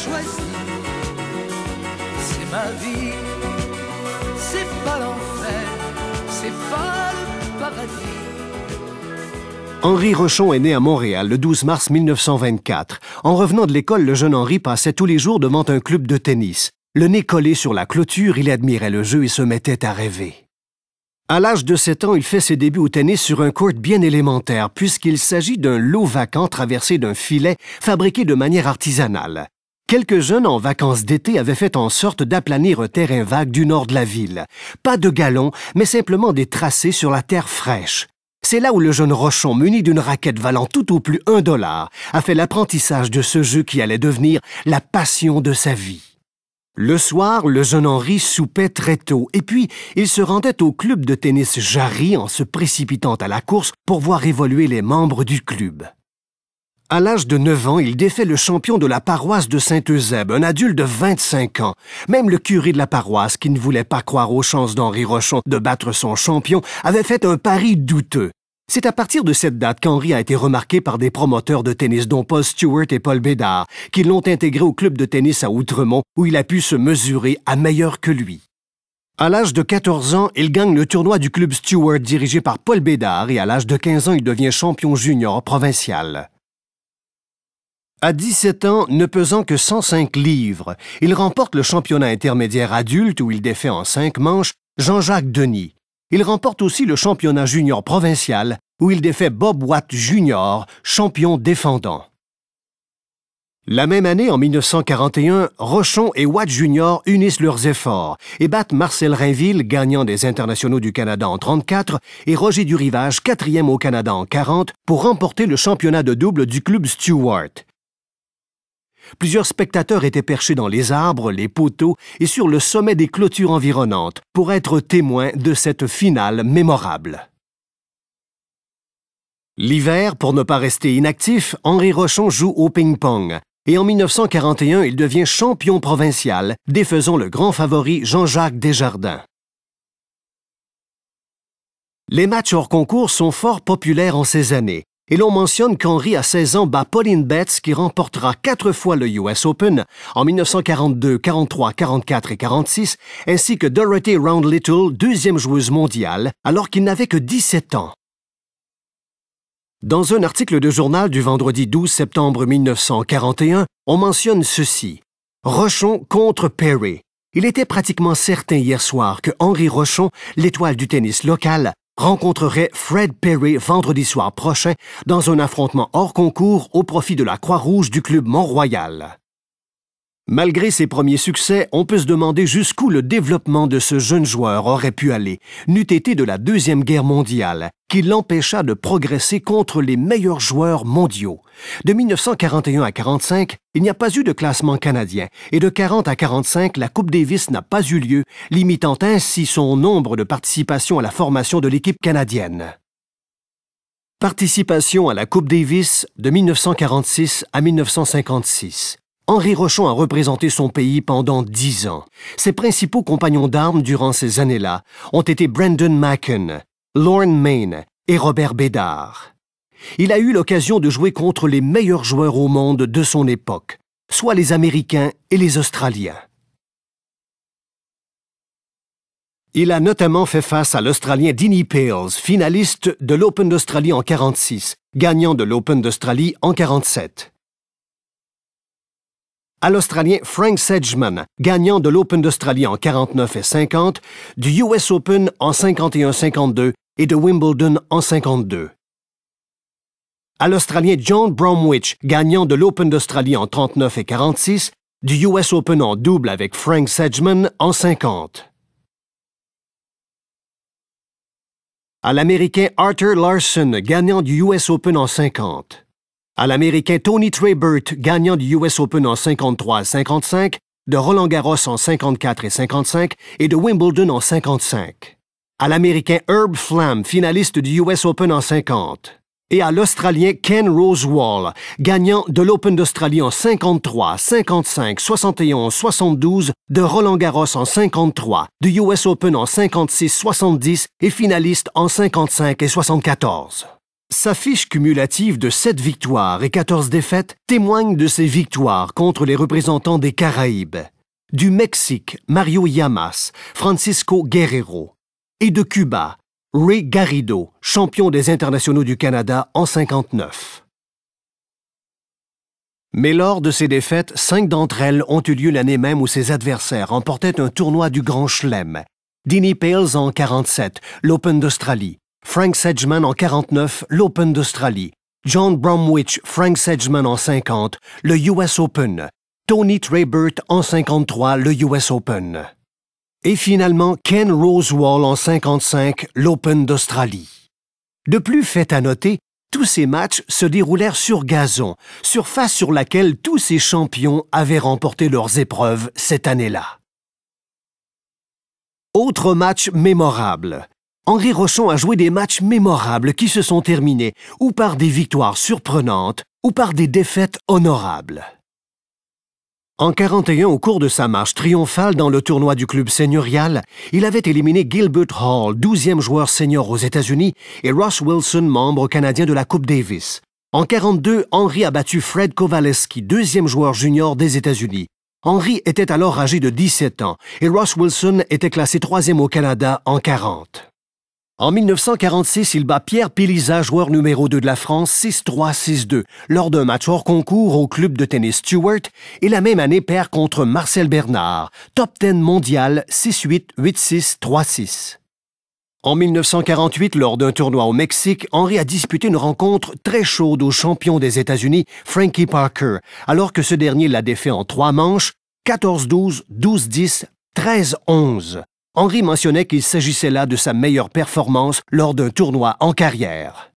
choisi. C'est ma vie, c'est pas l'enfer, c'est pas le paradis. Henri Rochon est né à Montréal le 12 mars 1924. En revenant de l'école, le jeune Henri passait tous les jours devant un club de tennis. Le nez collé sur la clôture, il admirait le jeu et se mettait à rêver. À l'âge de 7 ans, il fait ses débuts au tennis sur un court bien élémentaire, puisqu'il s'agit d'un lot vacant traversé d'un filet fabriqué de manière artisanale. Quelques jeunes en vacances d'été avaient fait en sorte d'aplanir un terrain vague du nord de la ville. Pas de galons, mais simplement des tracés sur la terre fraîche. C'est là où le jeune Rochon, muni d'une raquette valant tout au plus $1, a fait l'apprentissage de ce jeu qui allait devenir la passion de sa vie. Le soir, le jeune Henri soupait très tôt et puis il se rendait au club de tennis Jarry en se précipitant à la course pour voir évoluer les membres du club. À l'âge de 9 ans, il défait le champion de la paroisse de Saint-Eusèbe, un adulte de 25 ans. Même le curé de la paroisse, qui ne voulait pas croire aux chances d'Henri Rochon de battre son champion, avait fait un pari douteux. C'est à partir de cette date qu'Henri a été remarqué par des promoteurs de tennis dont Paul Stewart et Paul Bédard, qui l'ont intégré au club de tennis à Outremont, où il a pu se mesurer à meilleur que lui. À l'âge de 14 ans, il gagne le tournoi du club Stewart dirigé par Paul Bédard et à l'âge de 15 ans, il devient champion junior provincial. À 17 ans, ne pesant que 105 livres, il remporte le championnat intermédiaire adulte où il défait en 5 manches Jean-Jacques Denis. Il remporte aussi le championnat junior provincial où il défait Bob Watt Jr., champion défendant. La même année, en 1941, Rochon et Watt Jr. unissent leurs efforts et battent Marcel Rainville, gagnant des internationaux du Canada en 1934, et Roger Durivage, 4e au Canada en 1940, pour remporter le championnat de double du club Stewart. Plusieurs spectateurs étaient perchés dans les arbres, les poteaux et sur le sommet des clôtures environnantes pour être témoins de cette finale mémorable. L'hiver, pour ne pas rester inactif, Henri Rochon joue au ping-pong et en 1941, il devient champion provincial, défaisant le grand favori Jean-Jacques Desjardins. Les matchs hors concours sont fort populaires en ces années. Et l'on mentionne qu'Henri, à 16 ans, bat Pauline Betts, qui remportera 4 fois le US Open, en 1942, 43, 44 et 46, ainsi que Dorothy Round-Little, 2e joueuse mondiale, alors qu'il n'avait que 17 ans. Dans un article de journal du vendredi 12 septembre 1941, on mentionne ceci. Rochon contre Perry. Il était pratiquement certain hier soir que Henri Rochon, l'étoile du tennis local, rencontrerait Fred Perry vendredi soir prochain dans un affrontement hors concours au profit de la Croix-Rouge du club Mont-Royal. Malgré ses premiers succès, on peut se demander jusqu'où le développement de ce jeune joueur aurait pu aller, n'eût été de la Deuxième Guerre mondiale, qui l'empêcha de progresser contre les meilleurs joueurs mondiaux. De 1941 à 1945, il n'y a pas eu de classement canadien, et de 1940 à 1945, la Coupe Davis n'a pas eu lieu, limitant ainsi son nombre de participations à la formation de l'équipe canadienne. Participation à la Coupe Davis de 1946 à 1956. Henri Rochon a représenté son pays pendant 10 ans. Ses principaux compagnons d'armes durant ces années-là ont été Brendan Macken, Lorne Main et Robert Bédard. Il a eu l'occasion de jouer contre les meilleurs joueurs au monde de son époque, soit les Américains et les Australiens. Il a notamment fait face à l'Australien Denis Pales, finaliste de l'Open d'Australie en 1946, gagnant de l'Open d'Australie en 1947. À l'Australien Frank Sedgman, gagnant de l'Open d'Australie en 1949 et 1950, du US Open en 1951-52 et de Wimbledon en 1952. À l'Australien John Bromwich, gagnant de l'Open d'Australie en 1939 et 1946, du US Open en double avec Frank Sedgman en 1950. À l'Américain Arthur Larson, gagnant du US Open en 1950. À l'Américain Tony Trabert, gagnant du US Open en 1953 et 1955, de Roland-Garros en 1954 et 1955 et de Wimbledon en 1955. À l'Américain Herb Flamm, finaliste du US Open en 1950. Et à l'Australien Ken Rosewall, gagnant de l'Open d'Australie en 1953, 1955, 71, 72, de Roland-Garros en 1953, du US Open en 1956, 70 et finaliste en 1955 et 1974. Sa fiche cumulative de 7 victoires et 14 défaites témoigne de ses victoires contre les représentants des Caraïbes, du Mexique, Mario Llamas, Francisco Guerrero, et de Cuba, Ray Garrido, champion des internationaux du Canada en 1959. Mais lors de ces défaites, 5 d'entre elles ont eu lieu l'année même où ses adversaires remportaient un tournoi du Grand Chelem. Denny Pales en 1947, l'Open d'Australie. Frank Sedgman en 1949, l'Open d'Australie. John Bromwich, Frank Sedgman en 1950, le US Open. Tony Trabert en 1953, le US Open. Et finalement, Ken Rosewall en 1955, l'Open d'Australie. De plus, fait à noter, tous ces matchs se déroulèrent sur gazon, surface sur laquelle tous ces champions avaient remporté leurs épreuves cette année-là. Autre match mémorable. Henri Rochon a joué des matchs mémorables qui se sont terminés ou par des victoires surprenantes ou par des défaites honorables. En 1941, au cours de sa marche triomphale dans le tournoi du club seigneurial, il avait éliminé Gilbert Hall, 12e joueur senior aux États-Unis, et Ross Wilson, membre canadien de la Coupe Davis. En 1942, Henri a battu Fred Kowaleski, 2e joueur junior des États-Unis. Henri était alors âgé de 17 ans et Ross Wilson était classé 3e au Canada en 1940. En 1946, il bat Pierre Péliza, joueur numéro 2 de la France, 6-3, 6-2, lors d'un match hors concours au club de tennis Stewart, et la même année perd contre Marcel Bernard, top 10 mondial, 6-8, 8-6, 3-6. En 1948, lors d'un tournoi au Mexique, Henri a disputé une rencontre très chaude au champion des États-Unis, Frankie Parker, alors que ce dernier l'a défait en 3 manches, 14-12, 12-10, 13-11. Henri mentionnait qu'il s'agissait là de sa meilleure performance lors d'un tournoi en carrière.